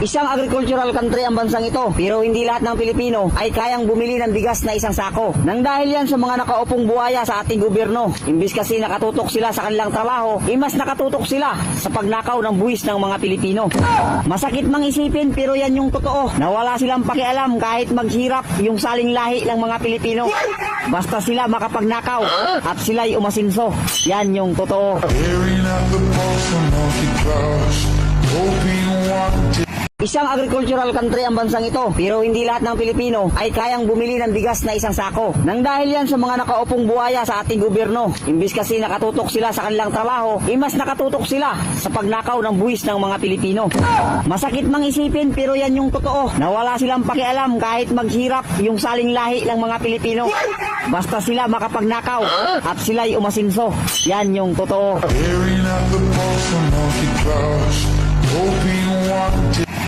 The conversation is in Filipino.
Isang agricultural country ang bansang ito, pero hindi lahat ng Pilipino ay kayang bumili ng bigas na isang sako. Nang dahil yan sa mga nakaupong buhaya sa ating gobyerno. Imbis kasi nakatutok sila sa kanilang trabaho, mas nakatutok sila sa pagnakaw ng buwis ng mga Pilipino. Masakit mang isipin, pero yan yung totoo, na wala silang pakialam kahit maghirap yung saling lahi ng mga Pilipino. Basta sila makapagnakaw at sila'y umasinso. Yan yung totoo. Isang agricultural country ang bansang ito, pero hindi lahat ng Pilipino ay kayang bumili ng bigas na isang sako. Nang dahil yan sa mga nakaupong buhaya sa ating gobyerno. Imbis kasi nakatutok sila sa kanilang trabaho, mas nakatutok sila sa pagnakaw ng buwis ng mga Pilipino. Masakit mang isipin, pero yan yung totoo, na wala silang pakialam kahit maghirap yung saling lahi ng mga Pilipino. Basta sila makapagnakaw at sila'y umasinso. Yan yung totoo. Hoping